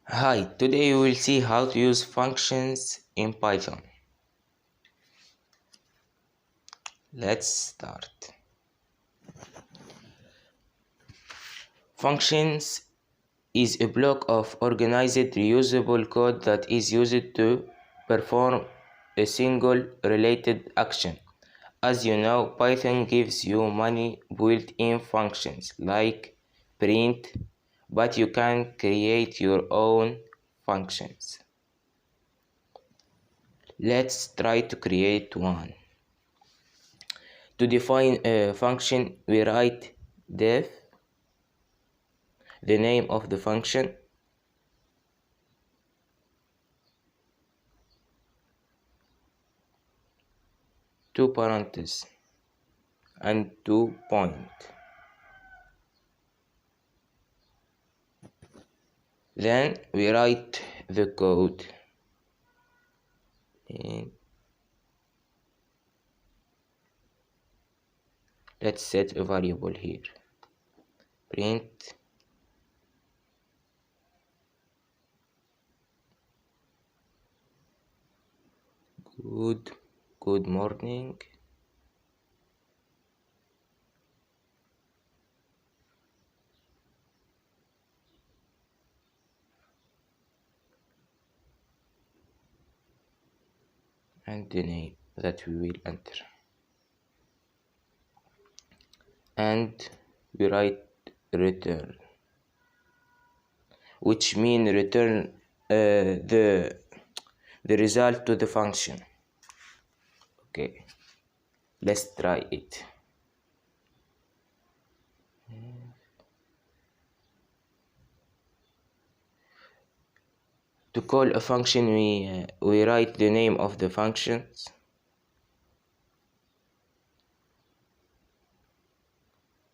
Hi, today we will see how to use functions in Python. Let's start. Functions is a block of organized reusable code that is used to perform a single related action. As you know, Python gives you many built-in functions like print, but you can create your own functions. Let's try to create one. To define a function, we write def, the name of the function, two parentheses, and 2 point. Then we write the code. And let's set a variable here. Print good morning. And the name that we will enter. And we write return, which means return the result to the function. Okay, let's try it. To call a function, we write the name of the functions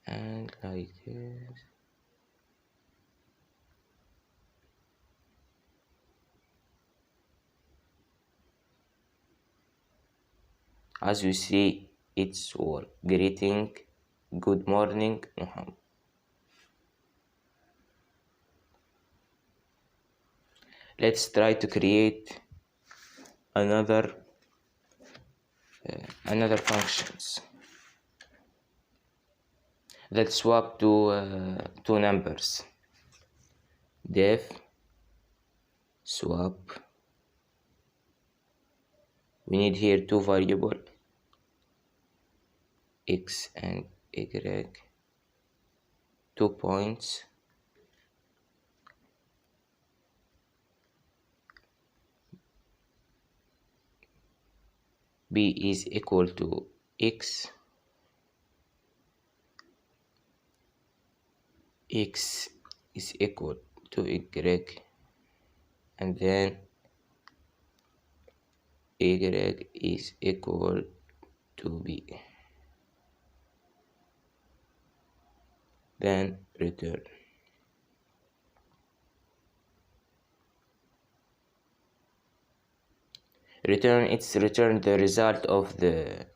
and like this. As you see, it's work. Greeting, good morning, Muhammad. Let's try to create another functions that swap two numbers. Def swap. We need here two variables, x and y, 2 points. B is equal to x, x is equal to y, and then y is equal to b. Then return. Return the result of the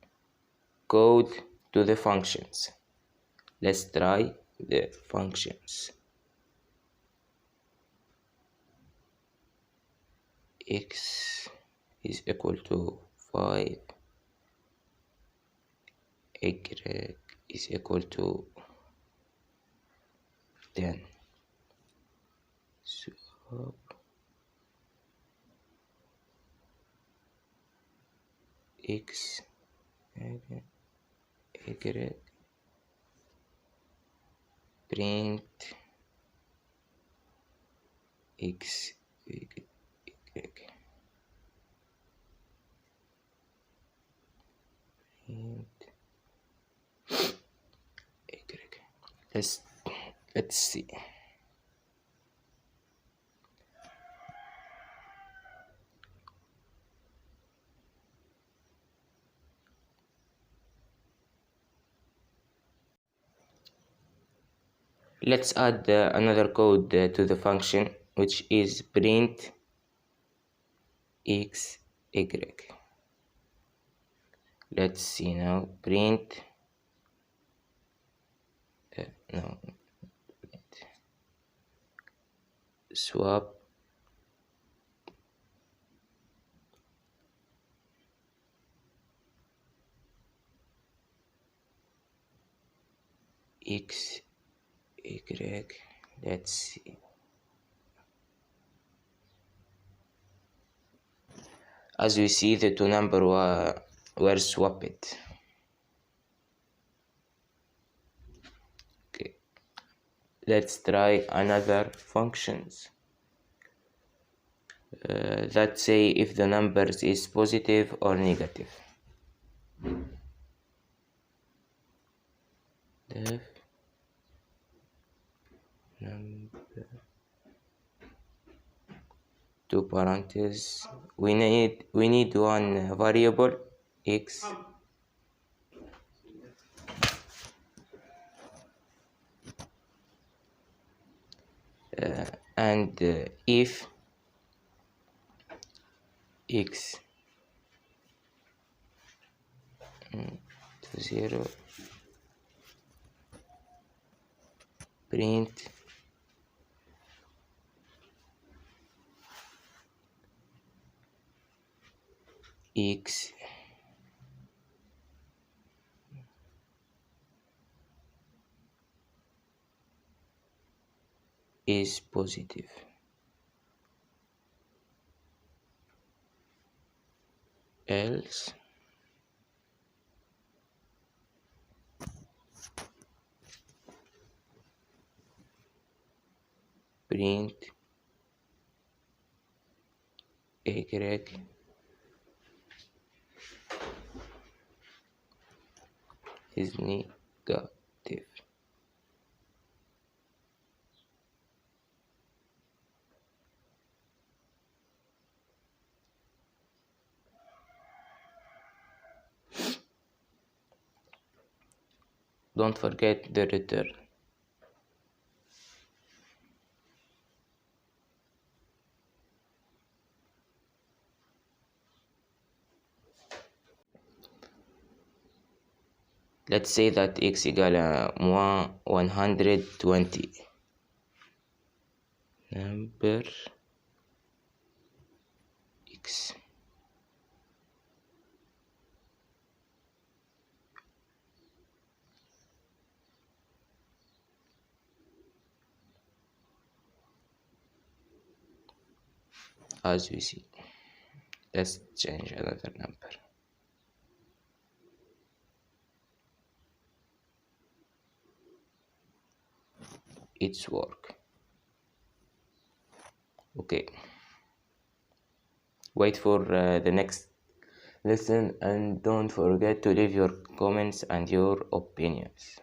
code to the functions. Let's try the functions. X is equal to 5, y is equal to 10. So x and y, print x, y. Let's see. Let's add another code to the function, which is print x, y. Let's see now. Print no, swap x, y. Let's see. As we see, the two numbers were swapped. Okay, let's try another functions that say if the numbers is positive or negative. Def number two parentheses. We need one variable x and if x to 0, print x is positive, else print y is negative. Don't forget the return. Let's say that x equal 120. Number x as we see. Let's change another number. It's work. Okay, wait for the next lesson and don't forget to leave your comments and your opinions.